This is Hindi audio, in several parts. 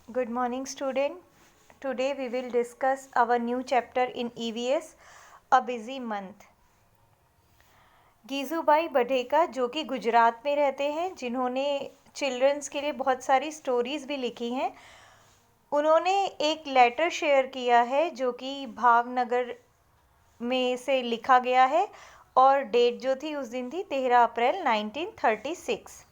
Good morning, student. Today we will discuss our new chapter in EVS, A Busy Month. गीजूबाई बढेका जो कि गुजरात में रहते हैं, जिन्होंने चिल्ड्रंस के लिए बहुत सारी स्टोरीज भी लिखी हैं, उन्होंने एक लेटर शेयर किया है जो कि भावनगर में से लिखा गया है और डेट जो थी उस दिन थी 13 अप्रैल 1936।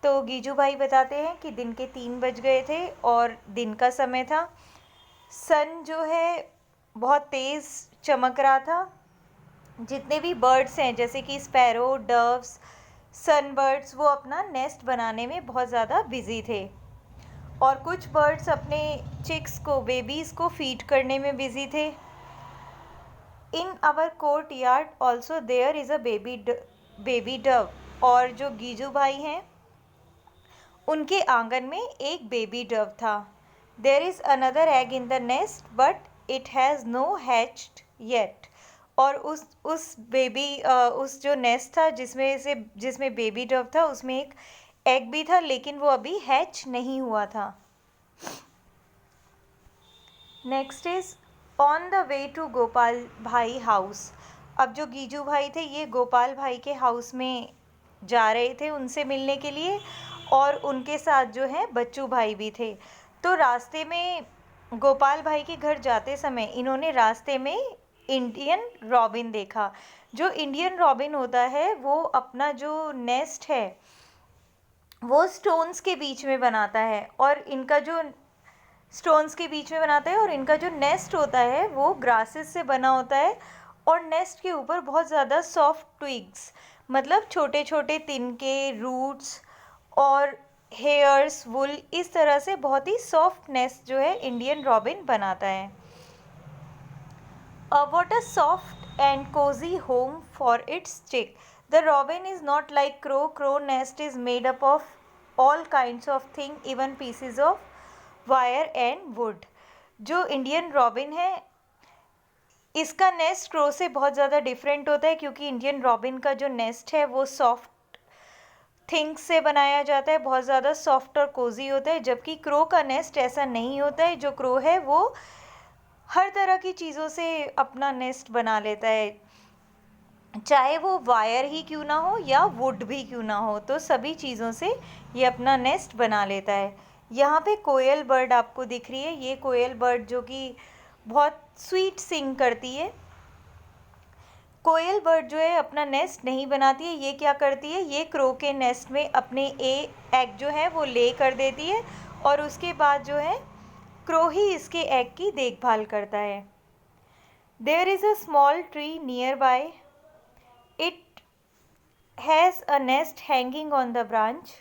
तो गीजू भाई बताते हैं कि दिन के 3 बज गए थे और दिन का समय था। सन जो है बहुत तेज़ चमक रहा था। जितने भी बर्ड्स हैं जैसे कि स्पैरो, डव्स, सनबर्ड्स, वो अपना नेस्ट बनाने में बहुत ज़्यादा बिजी थे और कुछ बर्ड्स अपने चिक्स को, बेबीज़ को फीड करने में बिजी थे। In our court yard also there is a baby Dove. और जो गीजू भाई हैं उनके आंगन में एक बेबी डव था। There is another egg in the nest but it has no hatched yet. और उस जो नेस्ट था जिसमें बेबी डव था उसमें एक एग भी था, लेकिन वो अभी हैच नहीं हुआ था। Next is on the way to Gopal भाई हाउस। अब जो गीजू भाई थे ये गोपाल भाई के हाउस में जा रहे थे उनसे मिलने के लिए, और उनके साथ जो है बच्चू भाई भी थे। तो रास्ते में गोपाल भाई के घर जाते समय इन्होंने रास्ते में इंडियन रॉबिन देखा। जो इंडियन रॉबिन होता है वो अपना जो नेस्ट है वो स्टोन्स के बीच में बनाता है, और इनका जो स्टोन्स के बीच में बनाता है और इनका जो नेस्ट होता है वो ग्रासेस से बना होता है। और नेस्ट के ऊपर बहुत ज़्यादा सॉफ्ट ट्विग्स, मतलब छोटे छोटे तिनके, रूट्स और हेयर्स, वुल, इस तरह से बहुत ही सॉफ्ट नेस्ट जो है इंडियन रॉबिन बनाता है। What a soft and cozy home for its chick. The robin is not like crow. Crow nest is made up of all kinds of things, even pieces of wire and wood. जो इंडियन रॉबिन है इसका नेस्ट क्रो से बहुत ज़्यादा डिफरेंट होता है, क्योंकि इंडियन रॉबिन का जो नेस्ट है वो सॉफ्ट थिंग्स से बनाया जाता है, बहुत ज़्यादा सॉफ्ट और कोजी होता है, जबकि क्रो का नेस्ट ऐसा नहीं होता है। जो क्रो है वो हर तरह की चीज़ों से अपना नेस्ट बना लेता है, चाहे वो वायर ही क्यों ना हो या वुड भी क्यों ना हो, तो सभी चीज़ों से ये अपना नेस्ट बना लेता है। यहाँ पे कोयल बर्ड आपको दिख रही है। ये कोयल बर्ड जो कि बहुत स्वीट सिंग करती है। कोयल बर्ड जो है अपना नेस्ट नहीं बनाती है। ये क्या करती है, ये क्रो के नेस्ट में अपने एग जो है वो ले कर देती है, और उसके बाद जो है क्रो ही इसके एग की देखभाल करता है। There is a small tree nearby. It has a nest hanging on the branch.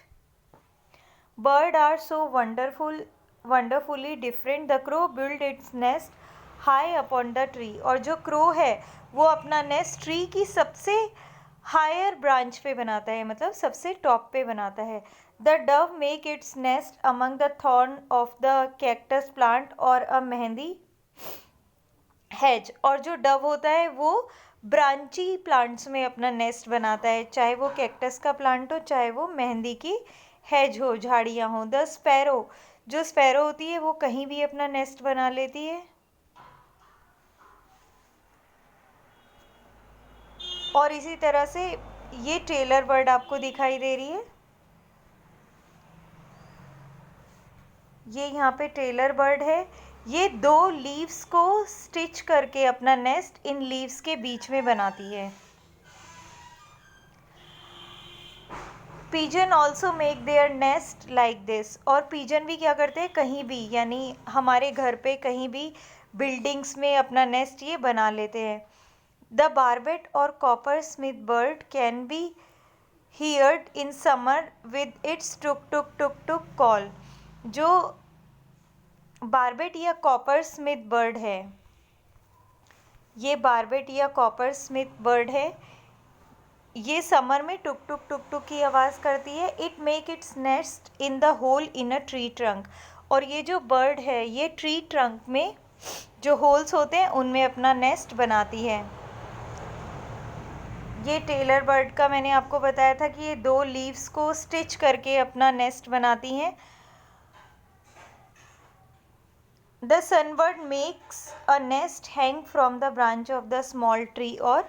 Bird are so wonderfully different. The crow built its nest high upon the tree. और जो क्रो है वो अपना नेस्ट ट्री की सबसे हायर ब्रांच पे बनाता है, मतलब सबसे टॉप पे बनाता है। The Dove make its nest among the thorn of the cactus plant और अ मेहंदी हेज। और जो डव होता है वो ब्रांची प्लांट्स में अपना नेस्ट बनाता है, चाहे वो कैक्टस का प्लांट हो, चाहे वो मेहंदी की हेज हो, झाड़ियाँ हो। द स्पैरो, जो स्पैरो होती है वो कहीं भी अपना नेस्ट बना लेती है। और इसी तरह से ये टेलर बर्ड आपको दिखाई दे रही है। ये यहाँ पे टेलर बर्ड है। ये 2 लीव्स को स्टिच करके अपना नेस्ट इन लीव्स के बीच में बनाती है। Pigeon also make their nest like this. और पिजन भी क्या करते हैं, कहीं भी, यानी हमारे घर पे कहीं भी बिल्डिंग्स में अपना नेस्ट ये बना लेते हैं। द बार्बेट और copper Smith bird can be heard in summer with its took took took took call. जो बार्बेट या कॉपर स्मिथ बर्ड है, ये बार्बेट या कॉपर स्मिथ बर्ड है, ये समर में टुक टुक टुक टुक की आवाज़ करती है। It make its nest in the hole in a tree trunk. और ये जो बर्ड है ये ट्री ट्रंक में जो होल्स होते हैं उनमें अपना नेस्ट बनाती है। ये टेलर बर्ड का मैंने आपको बताया था कि ये 2 लीव्स को स्टिच करके अपना नेस्ट बनाती हैं। The sunbird makes a nest hang from the branch of the small tree और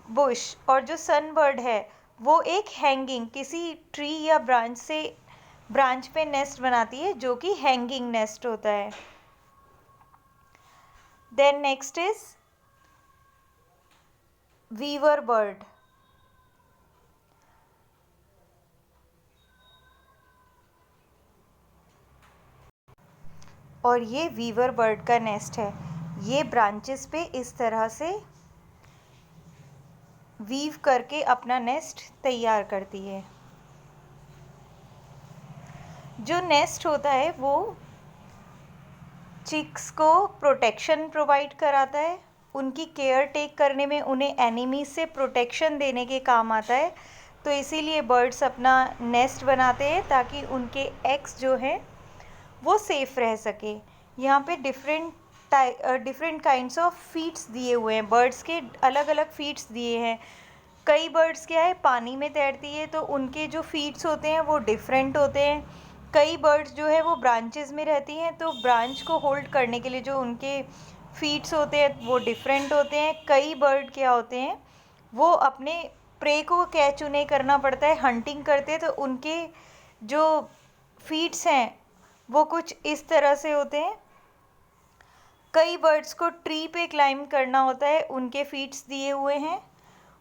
बुश। और जो सनबर्ड है वो एक हैंगिंग किसी ट्री या ब्रांच पे नेस्ट बनाती है, जो कि हैंगिंग नेस्ट होता है। Then next is weaver bird. और ये वीवर बर्ड का नेस्ट है। ये ब्रांचेस पे इस तरह से वीव करके अपना नेस्ट तैयार करती है। जो नेस्ट होता है वो चिक्स को प्रोटेक्शन प्रोवाइड कराता है, उनकी केयर टेक करने में उन्हें एनिमीज से प्रोटेक्शन देने के काम आता है। तो इसीलिए बर्ड्स अपना नेस्ट बनाते हैं ताकि उनके एग्स जो हैं वो सेफ रह सके। यहाँ पे डिफरेंट काइंड्स ऑफ फीट्स दिए हुए हैं, बर्ड्स के अलग अलग फीट्स दिए हैं। कई बर्ड्स क्या है पानी में तैरती है, तो उनके जो फीट्स होते हैं वो डिफरेंट होते हैं। कई बर्ड्स जो है वो ब्रांचेस में रहती हैं, तो ब्रांच को होल्ड करने के लिए जो उनके फीट्स होते हैं वो डिफरेंट होते हैं। कई बर्ड क्या होते हैं वो अपने प्रे को कैच उन्हें करना पड़ता है, हंटिंग करते हैं, तो उनके जो फीट्स हैं वो कुछ इस तरह से होते हैं। कई बर्ड्स को ट्री पे क्लाइंब करना होता है, उनके फीट्स दिए हुए हैं।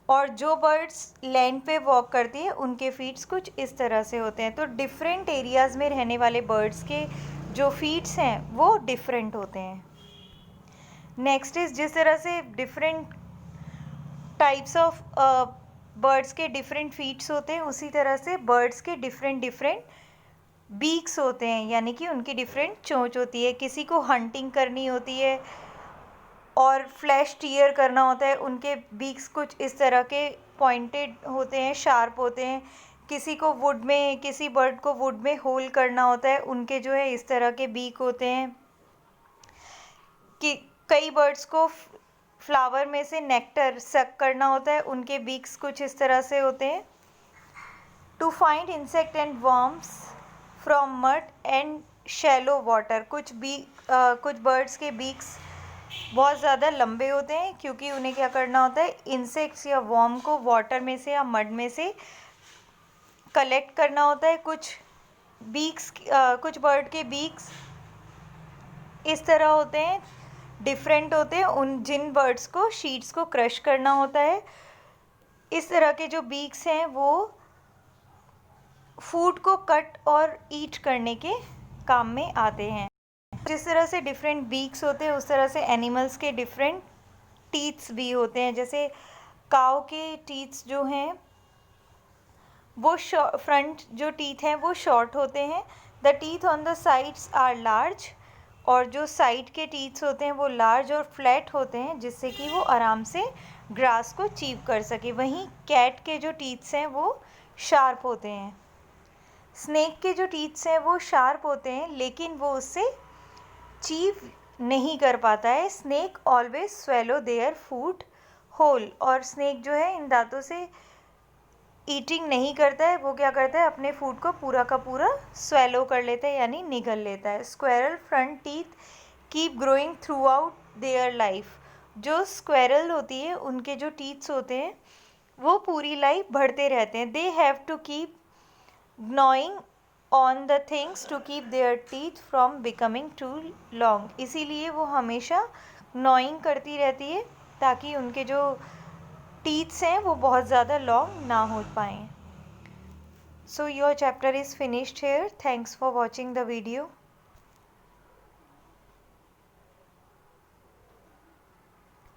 और जो बर्ड्स लैंड पे वॉक करती है उनके फीट्स कुछ इस तरह से होते हैं। तो डिफरेंट एरियाज़ में रहने वाले बर्ड्स के जो फीट्स हैं वो डिफरेंट होते हैं। नेक्स्ट इज जिस तरह से डिफरेंट टाइप्स ऑफ बर्ड्स के डिफरेंट फीट्स होते हैं, उसी तरह से बर्ड्स के डिफरेंट बीक्स होते हैं, यानी कि उनकी डिफरेंट चोंच होती है। किसी को हंटिंग करनी होती है और फ्लैश टीयर करना होता है, उनके बीक्स कुछ इस तरह के पॉइंटेड होते हैं, शार्प होते हैं। किसी बर्ड को वुड में होल करना होता है, उनके जो है इस तरह के बीक होते हैं। कि कई बर्ड्स को फ्लावर में से नेक्टर सक करना होता है, उनके बीक्स कुछ इस तरह से होते हैं। To find insect and worms from mud and shallow water. कुछ बर्ड्स के बीक्स बहुत ज़्यादा लंबे होते हैं, क्योंकि उन्हें क्या करना होता है इंसेक्ट्स या वर्म को वाटर में से या मड में से कलेक्ट करना होता है। कुछ बर्ड के बीक्स इस तरह होते हैं, डिफरेंट होते हैं। जिन बर्ड्स को शीट्स को क्रश करना होता है, इस तरह के जो बीक्स हैं वो फूड को कट और ईट करने के काम में आते हैं। जिस तरह से डिफरेंट बीक्स होते हैं उस तरह से एनिमल्स के डिफरेंट टीथ्स भी होते हैं। जैसे काऊ के टीथ्स जो हैं वो फ्रंट जो टीथ हैं वो शॉर्ट होते हैं। The teeth on the sides are large. और जो साइड के टीथ्स होते हैं वो लार्ज और फ्लैट होते हैं, जिससे कि वो आराम से ग्रास को चीव कर सके। वहीं कैट के जो टीथ्स हैं वो शार्प होते हैं। स्नेक के जो टीथ्स हैं वो शार्प होते हैं, लेकिन वो उससे चीव नहीं कर पाता है। Snake always swallow their food whole. और स्नेक जो है इन दांतों से ईटिंग नहीं करता है, वो क्या करता है अपने फूड को पूरा का पूरा स्वेलो कर लेता है, यानी निगल लेता है। Squirrel front teeth keep growing through out their life. जो स्क्वेरल होती है उनके जो टीथ्स होते हैं वो पूरी लाइफ बढ़ते रहते हैं। They have to keep gnawing on the things to keep their teeth from becoming too long। इसीलिए वो हमेशा gnawing करती रहती है ताकि उनके जो टीथ्स हैं वो बहुत ज़्यादा लॉन्ग ना हो पाएँ। So your chapter is finished here. Thanks for watching the video.